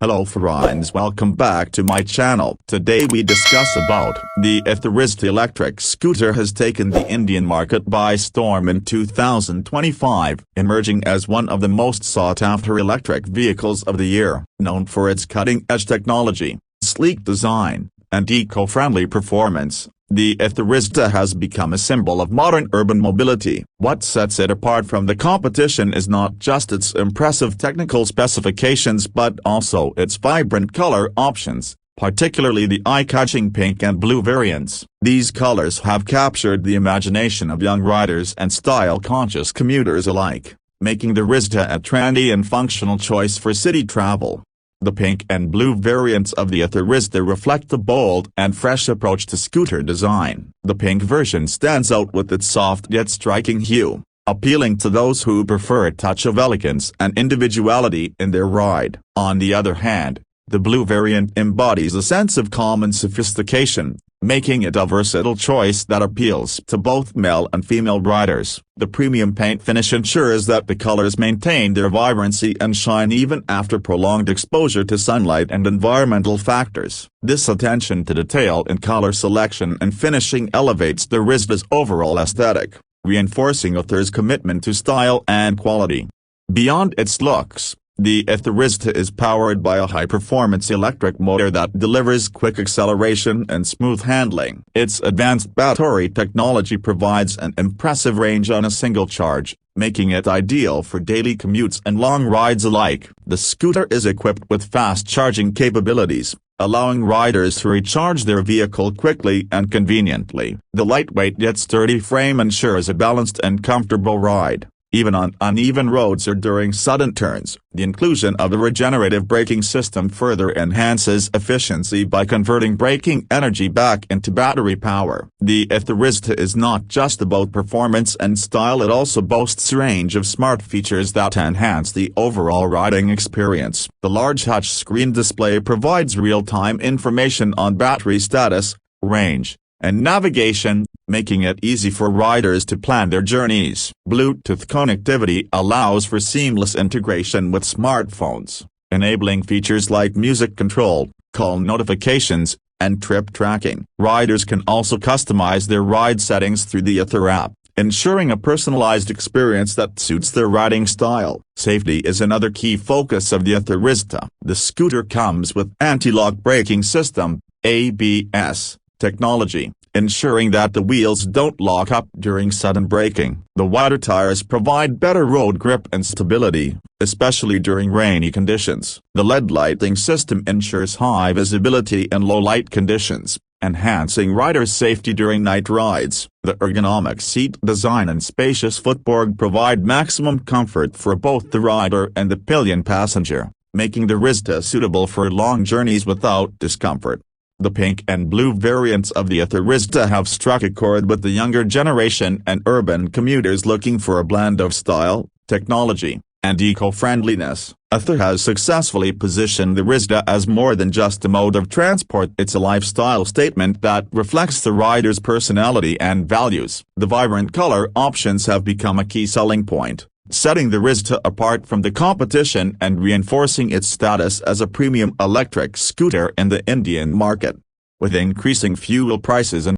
Hello friends, welcome back to my channel. Today we discuss about the Ather Rizta electric scooter has taken the Indian market by storm in 2025, emerging as one of the most sought-after electric vehicles of the year. Known for its cutting-edge technology, sleek design, and eco-friendly performance, the Ather Rizta has become a symbol of modern urban mobility. What sets it apart from the competition is not just its impressive technical specifications but also its vibrant color options, particularly the eye-catching pink and blue variants. These colors have captured the imagination of young riders and style-conscious commuters alike, making the Rizta a trendy and functional choice for city travel. The pink and blue variants of the Ather Rizta reflect the bold and fresh approach to scooter design. The pink version stands out with its soft yet striking hue, appealing to those who prefer a touch of elegance and individuality in their ride. On the other hand, the blue variant embodies a sense of calm and sophistication, making it a versatile choice that appeals to both male and female riders. The premium paint finish ensures that the colors maintain their vibrancy and shine even after prolonged exposure to sunlight and environmental factors. This attention to detail in color selection and finishing elevates the Rizta's overall aesthetic, reinforcing Ather's commitment to style and quality. Beyond its looks, the Ather Rizta is powered by a high-performance electric motor that delivers quick acceleration and smooth handling. Its advanced battery technology provides an impressive range on a single charge, making it ideal for daily commutes and long rides alike. The scooter is equipped with fast charging capabilities, allowing riders to recharge their vehicle quickly and conveniently. The lightweight yet sturdy frame ensures a balanced and comfortable ride, even on uneven roads or during sudden turns. The inclusion of the regenerative braking system further enhances efficiency by converting braking energy back into battery power. The Ather Rizta is not just about performance and style, it also boasts a range of smart features that enhance the overall riding experience. The large touchscreen display provides real-time information on battery status, range, and navigation, making it easy for riders to plan their journeys. Bluetooth connectivity allows for seamless integration with smartphones, enabling features like music control, call notifications, and trip tracking. Riders can also customize their ride settings through the Ather app, ensuring a personalized experience that suits their riding style. Safety is another key focus of the Ather Rizta. The scooter comes with anti-lock braking system, ABS, technology, ensuring that the wheels don't lock up during sudden braking. The wider tires provide better road grip and stability, especially during rainy conditions. The LED lighting system ensures high visibility in low light conditions, enhancing riders' safety during night rides. The ergonomic seat design and spacious footboard provide maximum comfort for both the rider and the pillion passenger, making the Rizta suitable for long journeys without discomfort. The pink and blue variants of the Ather Rizta have struck a chord with the younger generation and urban commuters looking for a blend of style, technology, and eco-friendliness. Ather has successfully positioned the Rizta as more than just a mode of transport. It's a lifestyle statement that reflects the rider's personality and values. The vibrant color options have become a key selling point, setting the Rizta apart from the competition and reinforcing its status as a premium electric scooter in the Indian market. With increasing fuel prices and